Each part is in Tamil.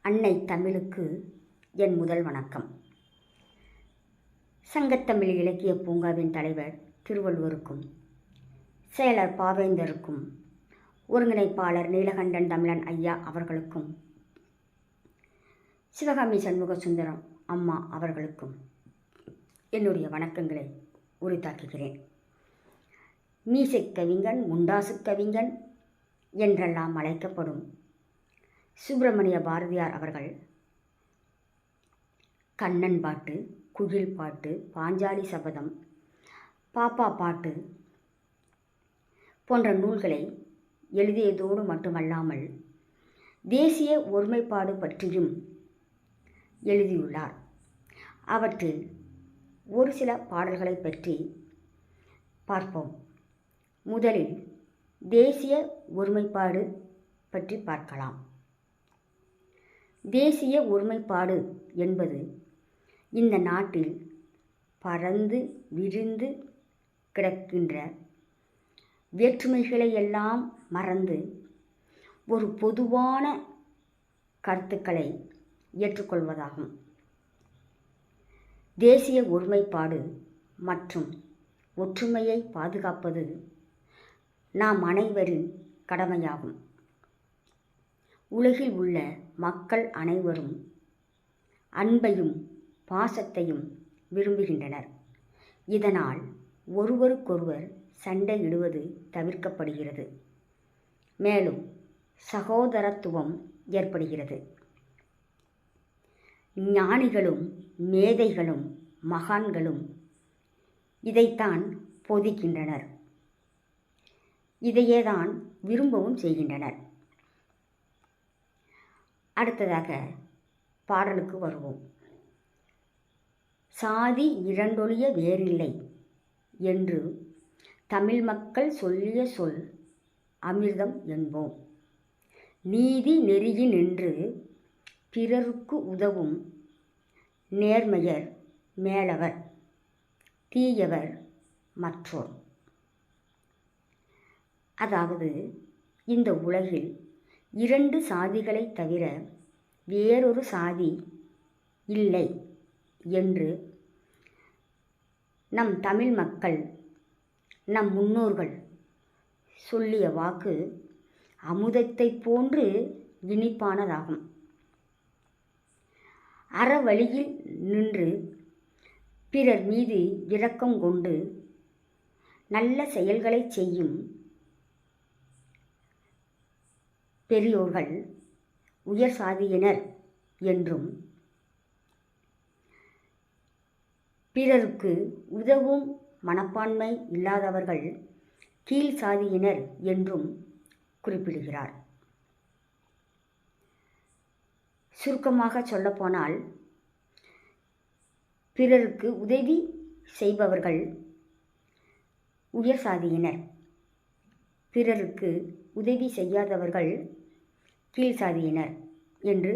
அன்னை தமிழுக்கு என் முதல் வணக்கம். சங்கத்தமிழ் இலக்கிய பூங்காவின் தலைவர் திருவள்ளுவருக்கும், செயலர் பாவேந்தருக்கும், ஒருங்கிணைப்பாளர் நீலகண்டன் தமிழன் ஐயா அவர்களுக்கும், சிவகாமி சண்முக சுந்தரம் அம்மா அவர்களுக்கும் என்னுடைய வணக்கங்களை உரித்தாக்குகிறேன். மீசை கவிஞன், முண்டாசு கவிஞன் என்றெல்லாம் அழைக்கப்படும் சுப்பிரமணிய பாரதியார் அவர்கள் கண்ணன் பாட்டு, குயில் பாட்டு, பாஞ்சாலி சபதம், பாப்பா பாட்டு போன்ற நூல்களை எழுதியதோடு மட்டுமல்லாமல் தேசிய ஒருமைப்பாடு பற்றியும் எழுதியுள்ளார். அவற்றில் ஒரு சில பாடல்களை பற்றி பார்ப்போம். முதலில் தேசிய ஒருமைப்பாடு பற்றி பார்க்கலாம். தேசிய ஒருமைப்பாடு என்பது இந்த நாட்டில் பரந்து விரிந்து கிடக்கின்ற வேற்றுமைகளை எல்லாம் மறந்து ஒரு பொதுவான கருத்துக்களை ஏற்றுக்கொள்வதாகும். தேசிய ஒருமைப்பாடு மற்றும் ஒற்றுமையை பாதுகாப்பது நாம் அனைவரின் கடமையாகும். உலகில் உள்ள மக்கள் அனைவரும் அன்பையும் பாசத்தையும் விரும்புகின்றனர். இதனால் ஒருவருக்கொருவர் சண்டையிடுவது தவிர்க்கப்படுகிறது. மேலும் சகோதரத்துவம் ஏற்படுகிறது. ஞானிகளும் மேதைகளும் மகான்களும் இதைத்தான் போதிக்கின்றனர். இதையேதான் விரும்பவும் செய்கின்றனர். அடுத்ததாக பாடலுக்கு வருவோம். சாதி இரண்டொழிய வேறில்லை என்று தமிழ் மக்கள் சொல்லிய சொல் அமிர்தம் என்போம். நீதி நெறியினின்று பிறருக்கு உதவும் நேர்மையர் மேலவர், தீயவர் மற்றோர். அதாவது இந்த உலகில் இரண்டு சாதிகளை தவிர வேறொரு சாதி இல்லை என்று நம் தமிழ் மக்கள், நம் முன்னோர்கள் சொல்லிய வாக்கு அமுதத்தை போன்று இனிப்பானதாகும். அறவழியில் நின்று பிறர் மீது இரக்கம் கொண்டு நல்ல செயல்களை செய்யும் பெரியோர்கள் உயர் சாதியினர் என்றும், பிறருக்கு உதவும் மனப்பான்மை இல்லாதவர்கள் கீழ் சாதியினர் என்றும் குறிப்பிடுகிறார். சுருக்கமாக சொல்லப்போனால், பிறருக்கு உதவி செய்பவர்கள் உயர் சாதியினர், பிறருக்கு உதவி செய்யாதவர்கள் கீழ் சாதியினர் என்று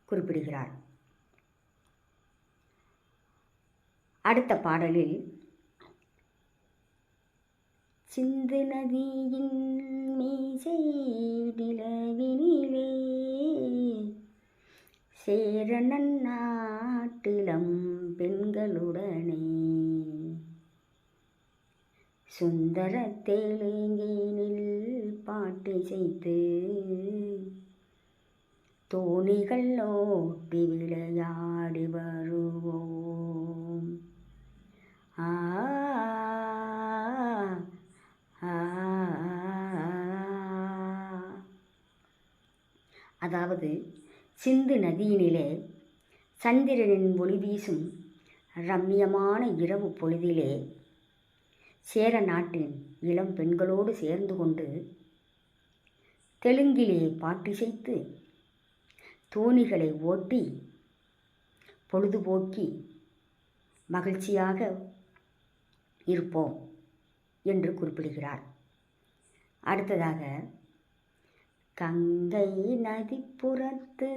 குறிப்பிடுகிறார். அடுத்த பாடலில் சிந்து நதியின் மீசை நிலவினிலே சேரணன் நாட்டிலம் பெண்களுடனே சுந்தர தெலுங்கினில் பாட்டிசைத்து தோணிகள் ஓட்டி விளையாடி வருவோம். அதாவது சிந்து நதியினிலே சந்திரனின் ஒளி வீசும் ரம்மியமான இரவு பொழுதிலே சேர நாட்டின் இளம் பெண்களோடு சேர்ந்து கொண்டு தெலுங்கிலே பாட்டிசைத்து தோணிகளை ஓட்டி பொழுதுபோக்கி மகிழ்ச்சியாக இருப்போம் என்று குறிப்பிடுகிறார். அடுத்ததாக கங்கை நதிப்புறத்து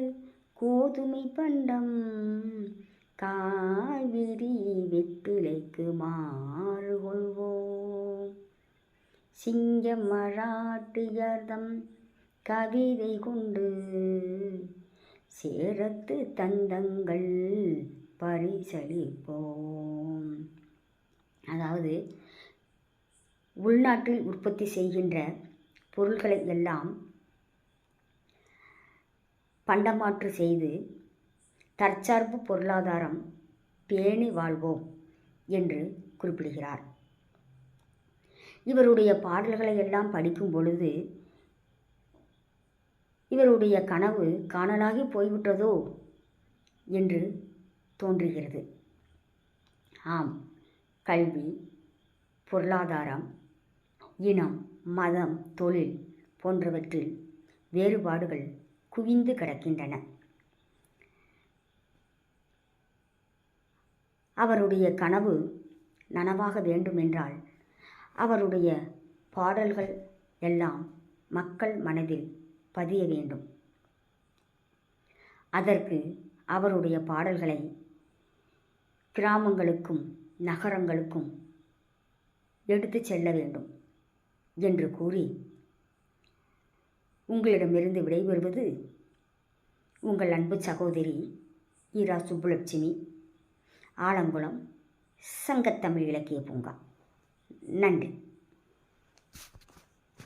கோதுமை பண்டம் காவிரி வெற்றிலைக்கு மாறு கொள்வோம். சிங்க மராட்டியர்தம் கவிதை கொண்டு சேரத்து தந்தங்கள் பரிசளிப்போம். அதாவது உள்நாட்டில் உற்பத்தி செய்கின்ற பொருள்களை எல்லாம் பண்டமாற்று செய்து தற்சார்பு பொருளாதாரம் பேணி வாழ்வோம் என்று குறிப்பிடுகிறார். இவருடைய பாடல்களை எல்லாம் படிக்கும் பொழுது இவருடைய கனவு காணலாகி போய்விட்டதோ என்று தோன்றுகிறது. ஆம், கல்வி, பொருளாதாரம், இனம், மதம், தொழில் போன்றவற்றில் வேறுபாடுகள் குவிந்து கிடக்கின்றன. அவருடைய கனவு நனவாக வேண்டுமென்றால் அவருடைய பாடல்கள் எல்லாம் மக்கள் மனதில் பதிய வேண்டும். அதற்கு அவருடைய பாடல்களை கிராமங்களுக்கும் நகரங்களுக்கும் எடுத்து செல்ல வேண்டும் என்று கூறி உங்களிடமிருந்து விடைபெறுவது உங்கள் அன்பு சகோதரி ஈரா சுப்புலட்சுமி, ஆலங்குளம், சங்கத்தமிழ் இலக்கிய பூங்கா. நன்றி.